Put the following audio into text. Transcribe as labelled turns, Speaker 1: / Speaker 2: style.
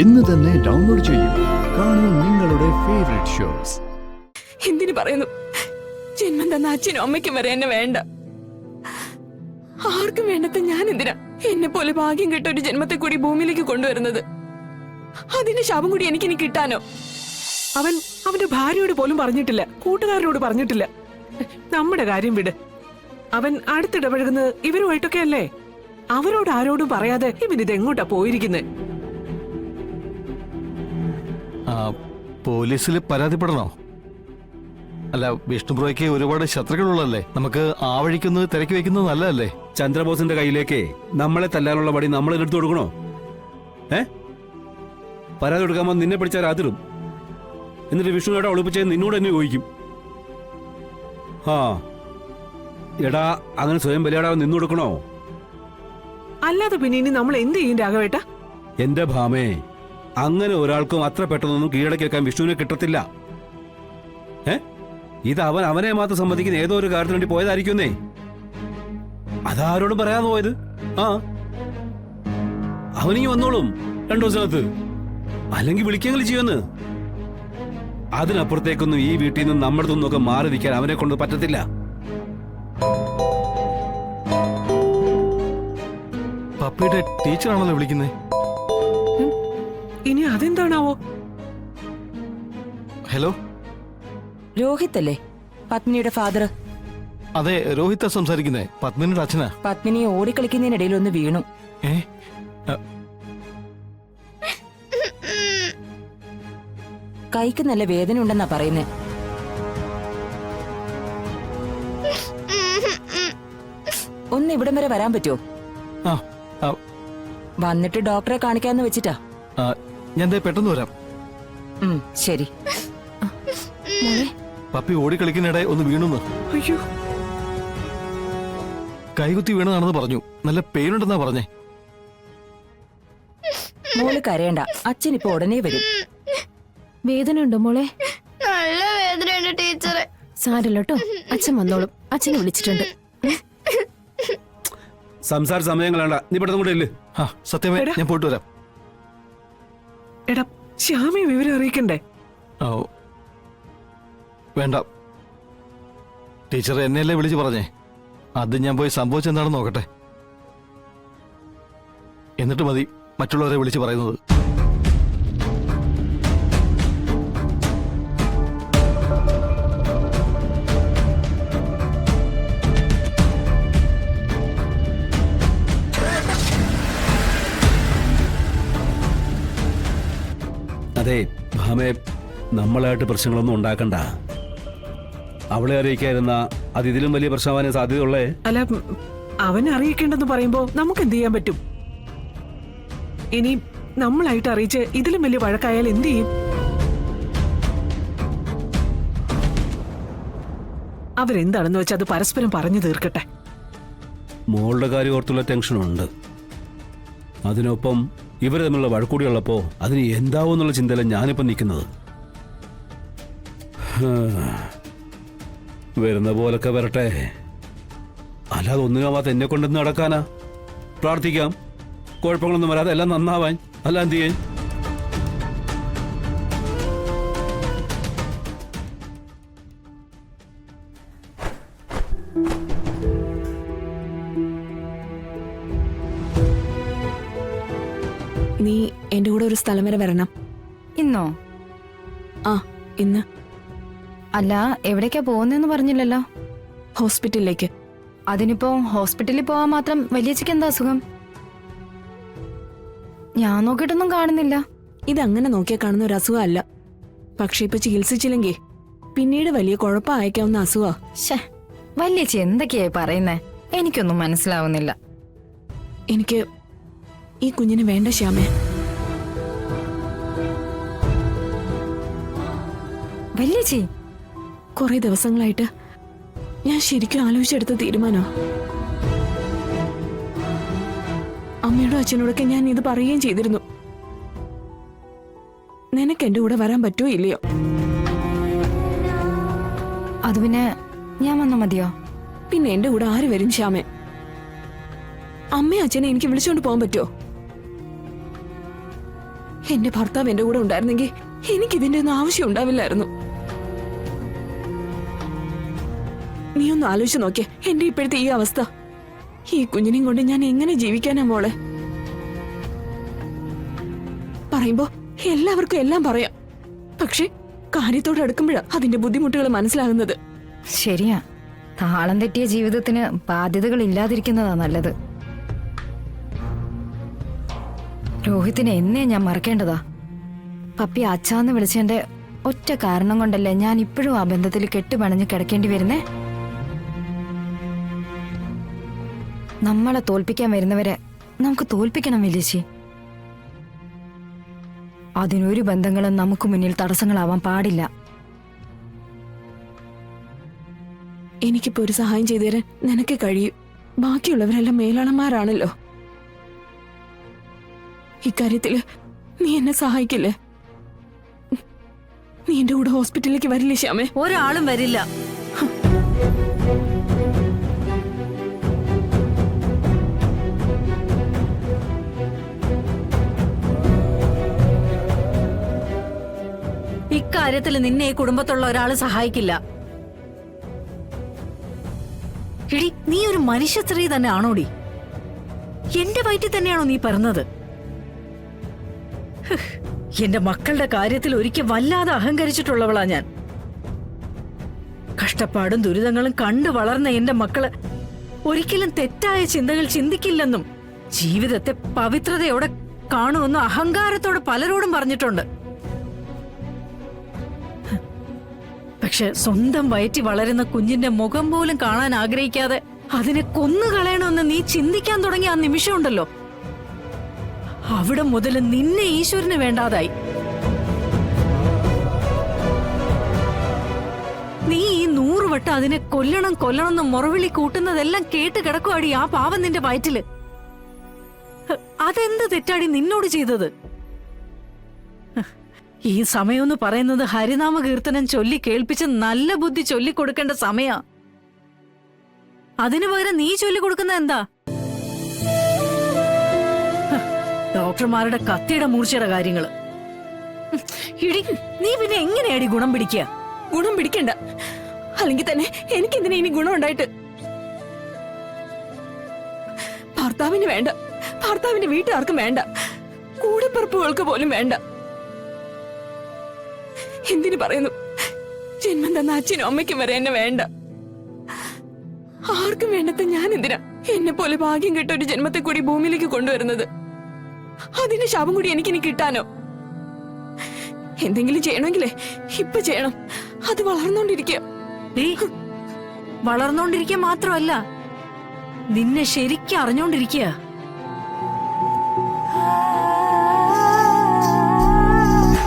Speaker 1: ഇന്ന് തന്നെ ഡൗൺലോഡ് ചെയ്യൂ. കാണൂ നിങ്ങളുടെ ഫേവറേറ്റ് ഷോസ്.
Speaker 2: എന്തിനു പറയുന്നു? ജന്മം തന്ന അച്ഛനും അമ്മയ്ക്കും വരെ എന്നെ വേണ്ട. ആർക്കും വേണ്ടത്ത ഞാൻ എന്തിനാ എന്നെ പോലെ ഭാഗ്യം കെട്ട ഒരു ജന്മത്തെ കൂടി ഭൂമിയിലേക്ക് കൊണ്ടുവരുന്നത്? അതിന്റെ ശാപം കൂടി എനിക്കിനി കിട്ടാനോ?
Speaker 3: അവൻ അവന്റെ ഭാര്യയോട് പോലും പറഞ്ഞിട്ടില്ല, കൂട്ടുകാരനോട് പറഞ്ഞിട്ടില്ല. നമ്മുടെ കാര്യം വിട്. അവൻ അടുത്തിടപഴകുന്നത് ഇവരുമായിട്ടൊക്കെ അല്ലേ? അവരോട് ആരോടും പറയാതെ ഇവനിത് എങ്ങോട്ടാ പോയിരിക്കുന്നത്?
Speaker 4: പോലീസിൽ പരാതിപ്പെടണോ? അല്ല, വിഷ്ണുബ്രോയ്ക്ക് ഒരുപാട് ശത്രുക്കളുള്ളല്ലേ, നമുക്ക് ആ വഴിക്കൊന്ന് തിരക്കി വെക്കുന്നത് നല്ലതല്ലേ?
Speaker 5: ചന്ദ്രബോസിന്റെ കയ്യിലേക്ക് നമ്മളെ തല്ലാനുള്ള വടി നമ്മൾ എടുത്തു കൊടുക്കണോ? പരാതി കൊടുക്കാമോ? നിന്നെ പിടിച്ചാൽ രാത്രിടും. എന്നിട്ട് വിഷ്ണുവിടെ ഒളിപ്പിച്ചത് നിന്നോട് തന്നെ ചോദിക്കും. എടാ, അങ്ങനെ സ്വയം ബലിയാടാൻ നിന്നു കൊടുക്കണോ?
Speaker 3: അല്ലാതെ പിന്നെ ഇനി നമ്മൾ എന്ത് ചെയ്യും രാഘവേട്ട?
Speaker 5: എന്റെ ഭാമേ, അങ്ങനെ ഒരാൾക്കും അത്ര പെട്ടെന്നൊന്നും കീഴടക്കി വെക്കാൻ വിഷ്ണുവിനെ കിട്ടത്തില്ല. ഇത് അവനെ മാത്രം സമ്മതിക്കുന്ന ഏതോ ഒരു കാര്യത്തിന് വേണ്ടി പോയതായിരിക്കുന്നേ. അതാരോടും പറയാതെ പോയത്. അവനിങ്ങി വന്നോളും 2 ദിവസത്തിനകത്ത്. അല്ലെങ്കിൽ വിളിക്കെങ്കിലും ചെയ്യുമെന്ന്. അതിനപ്പുറത്തേക്കൊന്നും ഈ വീട്ടിൽ നിന്ന് നമ്മുടെ നിന്നൊക്കെ മാറി നിൽക്കാൻ അവനെ കൊണ്ട് പറ്റത്തില്ല.
Speaker 4: പപ്പിയുടെ ടീച്ചറാണല്ലോ വിളിക്കുന്നത്.
Speaker 3: ഇനി അതെന്താണാവോ?
Speaker 4: ഹലോ,
Speaker 6: രോഹിത് അല്ലേ, പത്മിനിയുടെ ഫാദർ?
Speaker 4: അതെ, രോഹിത്ത സംസാരിക്കുന്നേ. പത്മിനിയുടെ അച്ഛനാ.
Speaker 6: പത്മിനി ഓടിക്കളിക്കുന്നതിനിടയിൽ ഒന്ന് വീണു. കൈക്ക് നല്ല വേദന ഉണ്ടെന്നാ പറയുന്നേ. ഒന്ന് ഇവിടം വരെ വരാൻ പറ്റുമോ? വന്നിട്ട് ഡോക്ടറെ കാണിക്കാന്ന് വെച്ചിട്ടാ.
Speaker 4: ഞാൻ പെട്ടെന്ന് വരാം.
Speaker 6: ശരി.
Speaker 4: പപ്പി ഓടിക്കളിക്കുന്നിടെ ഒന്ന് വീണുന്ന്.
Speaker 3: അയ്യോ,
Speaker 4: കൈകുത്തി വീണതാണെന്ന് പറഞ്ഞു. നല്ല പെയിൻ ഉണ്ടെന്നാ പറഞ്ഞേ.
Speaker 6: മോള് കരയണ്ട, അച്ഛൻ ഇപ്പൊ ഉടനെ വരും.
Speaker 7: വേദന ഉണ്ടോ മോളെ?
Speaker 8: നല്ല വേദനയുണ്ട് ടീച്ചറെ.
Speaker 7: സാരല്ലോ, അച്ഛൻ വന്നോളും. അച്ഛനെ വിളിച്ചിട്ടുണ്ട്.
Speaker 5: സംസാര സമയങ്ങളാണ്ട, നീ പെട്ടെന്ന് കൂടെ ഇല്ലേ?
Speaker 4: സത്യമേ, ഞാൻ പോയിട്ട് വരാം.
Speaker 3: എടാ, ശ്യാമയെ വിവരം അറിയിക്കണ്ടേ?
Speaker 4: വേണ്ട, ടീച്ചർ എന്നെയല്ലേ വിളിച്ചു പറഞ്ഞേ. അത് ഞാൻ പോയി സംഭവിച്ചെന്താണെന്ന് നോക്കട്ടെ, എന്നിട്ട് മതി മറ്റുള്ളവരെ വിളിച്ചു പറയുന്നത്.
Speaker 5: അതെ ഭാമേ, നമ്മളായിട്ട് പ്രശ്നങ്ങളൊന്നും ഉണ്ടാക്കണ്ട. അവളെ അറിയിക്കാതിരുന്ന അത് ഇതിലും വലിയ പ്രശ്നമാവാൻ സാധ്യതയുള്ളേ.
Speaker 3: അല്ല, അവനെ അറിയിക്കേണ്ടെന്ന് പറയുമ്പോ നമുക്ക് എന്ത് ചെയ്യാൻ പറ്റും? ഇനി നമ്മളായിട്ട് അറിയിച്ച് ഇതിലും വലിയ വഴക്കായാൽ എന്ത് ചെയ്യും? അവരെന്താണെന്ന് വെച്ചാൽ അത് പരസ്പരം പറഞ്ഞു തീർക്കട്ടെ.
Speaker 5: മോളുടെ കാര്യം ഓർത്തുള്ള ടെൻഷനുണ്ട്. അതിനൊപ്പം ഇവർ തമ്മിലുള്ള വഴക്കൂടിയുള്ളപ്പോ അതിന് എന്താവൂന്നുള്ള ചിന്തയിലാണ് ഞാനിപ്പം നിൽക്കുന്നത്. വരുന്ന പോലൊക്കെ വരട്ടെ, അല്ലാതെ ഒന്നിനാവാത്ത എന്നെ കൊണ്ടെന്ന് നടക്കാനാ? പ്രാർത്ഥിക്കാം, കുഴപ്പങ്ങളൊന്നും വരാതെ എല്ലാം നന്നാവാൻ. അല്ല എന്ത് ചെയ്യാൻ?
Speaker 2: നീ എന്റെ കൂടെ ഒരു സ്ഥലം വരെ വരണം.
Speaker 7: ഇന്നോ?
Speaker 2: ഇന്ന്.
Speaker 7: അല്ല, എവിടേക്കാ പോകുന്നതെന്ന് പറഞ്ഞില്ലല്ലോ.
Speaker 2: ഹോസ്പിറ്റലിലേക്ക്.
Speaker 7: അതിനിപ്പോ ഹോസ്പിറ്റലിൽ പോവാൻ മാത്രം വലിയച്ഛക്ക് എന്താ അസുഖം? ഞാൻ നോക്കിയിട്ടൊന്നും കാണുന്നില്ല.
Speaker 2: ഇതങ്ങനെ നോക്കിയാൽ കാണുന്ന ഒരു അസുഖമല്ല. പക്ഷെ ഇപ്പൊ ചികിത്സിച്ചില്ലെങ്കിൽ പിന്നീട് വലിയ കുഴപ്പം അയക്കാവുന്ന അസുഖ.
Speaker 7: വലിയച്ഛ എന്തൊക്കെയായി പറയുന്നേ? എനിക്കൊന്നും മനസ്സിലാവുന്നില്ല.
Speaker 2: എനിക്ക് ഈ കുഞ്ഞിന് വേണ്ട ശ്യാമേ.
Speaker 7: വലിയച്ചി,
Speaker 2: കുറെ ദിവസങ്ങളായിട്ട് ഞാൻ ശരിക്കും ആലോചിച്ചെടുത്ത തീരുമാനോ. അമ്മയോടും അച്ഛനോടൊക്കെ ഞാൻ ഇത് പറയുകയും ചെയ്തിരുന്നു. നിനക്ക് എന്റെ കൂടെ വരാൻ പറ്റുമോ ഇല്ലയോ?
Speaker 7: അത് പിന്നെ ഞാൻ വന്നാ മതിയോ?
Speaker 2: പിന്നെ എന്റെ കൂടെ ആര് വരും ശ്യാമേ? അമ്മയും അച്ഛനെ എനിക്ക് വിളിച്ചോണ്ട് പോകാൻ പറ്റുമോ? എന്റെ ഭർത്താവ് എന്റെ കൂടെ ഉണ്ടായിരുന്നെങ്കിൽ എനിക്കിതിന്റെ ഒന്നും ആവശ്യം ഉണ്ടാവില്ലായിരുന്നു. നീ ഒന്ന് ആലോചിച്ച് നോക്കിയേ എന്റെ ഇപ്പോഴത്തെ ഈ അവസ്ഥ. ഈ കുഞ്ഞിനെയും കൊണ്ട് ഞാൻ എങ്ങനെ ജീവിക്കാനാ മോളെ? പറയുമ്പോ എല്ലാവർക്കും എല്ലാം പറയാം, പക്ഷെ കാര്യത്തോട് അടുക്കുമ്പോഴാ അതിന്റെ ബുദ്ധിമുട്ടുകൾ മനസ്സിലാകുന്നത്.
Speaker 7: ശരിയാ, താളം തെറ്റിയ ജീവിതത്തിന് ബാധ്യതകൾ ഇല്ലാതിരിക്കുന്നതാ നല്ലത്. രോഹിത്തിനെ എന്നെ ഞാൻ മറക്കേണ്ടതാ. പപ്പി അച്ഛാന്ന് വിളിച്ചതിന്റെ ഒറ്റ കാരണം കൊണ്ടല്ലേ ഞാൻ ഇപ്പോഴും ആ ബന്ധത്തിൽ കെട്ടുപണഞ്ഞ് കിടക്കേണ്ടി വരുന്നേ. നമ്മളെ തോൽപ്പിക്കാൻ വരുന്നവരെ നമുക്ക് തോൽപ്പിക്കണം വലിയേച്ചി. അതിനൊരു ബന്ധങ്ങളും നമുക്ക് മുന്നിൽ തടസ്സങ്ങളാവാൻ പാടില്ല.
Speaker 2: എനിക്കിപ്പോ ഒരു സഹായം ചെയ്തു തരാൻ നിനക്ക് കഴിയും. ബാക്കിയുള്ളവരെല്ലാം മേലാളന്മാരാണല്ലോ. ഇക്കാര്യത്തില് നീ എന്നെ സഹായിക്കില്ലേ? നീ എന്റെ കൂടെ ഹോസ്പിറ്റലിലേക്ക് വരില്ലേ ശ്യാമേ?
Speaker 9: ഒരാളും വരില്ല. ഇക്കാര്യത്തിൽ നിന്നെ ഈ കുടുംബത്തുള്ള ഒരാള് സഹായിക്കില്ല. എടി, നീ ഒരു മനുഷ്യ സ്ത്രീ തന്നെ ആണോടി? എന്റെ വയറ്റിൽ തന്നെയാണോ നീ പറഞ്ഞത്? എന്റെ മക്കളുടെ കാര്യത്തിൽ ഒരിക്കൽ വല്ലാതെ അഹങ്കരിച്ചിട്ടുള്ളവളാ ഞാൻ. കഷ്ടപ്പാടും ദുരിതങ്ങളും കണ്ടു വളർന്ന എന്റെ മക്കള് ഒരിക്കലും തെറ്റായ ചിന്തകൾ ചിന്തിക്കില്ലെന്നും ജീവിതത്തെ പവിത്രതയോടെ കാണുമെന്നും അഹങ്കാരത്തോടെ പലരോടും പറഞ്ഞിട്ടുണ്ട്. പക്ഷെ സ്വന്തം വയറ്റി വളരുന്ന കുഞ്ഞിന്റെ മുഖം പോലും കാണാൻ ആഗ്രഹിക്കാതെ അതിനെ കൊന്നുകളയണമെന്ന് നീ ചിന്തിക്കാൻ തുടങ്ങിയ ആ നിമിഷമുണ്ടല്ലോ, അവിടെ മുതൽ നിന്നെ ഈശ്വരന് വേണ്ടാതായി. നീ ഈ 100 വട്ടം അതിനെ കൊല്ലണം കൊല്ലണം എന്ന് മുറവിളി കൂട്ടുന്നതെല്ലാം കേട്ട് കിടക്കുവാടി ആ പാവം നിന്റെ വയറ്റില്. അതെന്ത് തെറ്റാടി നിന്നോട് ചെയ്തത്? ഈ സമയമെന്ന് പറയുന്നത് ഹരിനാമ കീർത്തനം ചൊല്ലി കേൾപ്പിച്ച് നല്ല ബുദ്ധി ചൊല്ലിക്കൊടുക്കേണ്ട സമയാ. അതിനു പകരം നീ ചൊല്ലിക്കൊടുക്കുന്ന എന്താ? ഡോക്ടർമാരുടെ കത്തിയുടെ മൂർച്ചയുടെ കാര്യങ്ങള്. ഇടി, നീ പിന്നെ എങ്ങനെയാടി ഗുണം പിടിക്കുക?
Speaker 2: ഗുണം പിടിക്കണ്ട, അല്ലെങ്കിൽ തന്നെ എനിക്കെന്തിനാ ഇനി ഗുണം ഉണ്ടായിട്ട്? ഭർത്താവിന് വേണ്ട, ഭർത്താവിന്റെ വീട്ടുകാർക്കും വേണ്ട, കൂടെപ്പിറപ്പുകൾക്ക് പോലും വേണ്ട. എന്തിനു പറയുന്നു, ജന്മം തന്ന അച്ഛനും അമ്മയ്ക്കും വരെ എന്നെ വേണ്ട. ആർക്കും വേണ്ടത്തെ ഞാൻ എന്തിനാ എന്നെ പോലെ ഭാഗ്യം കെട്ട ഒരു ജന്മത്തെ കൂടി ഭൂമിയിലേക്ക് കൊണ്ടുവരുന്നത്? അതിന്റെ ശാപം കൂടി എനിക്കിനി കിട്ടാനോ? എന്തെങ്കിലും ചെയ്യണമെങ്കിലേ ഇപ്പൊ ചെയ്യണം. അത് വളർന്നോണ്ടിരിക്കുക.
Speaker 9: വളർന്നോണ്ടിരിക്കുക മാത്രമല്ല, നിന്നെ ശരിക്കും അറിഞ്ഞോണ്ടിരിക്കുക.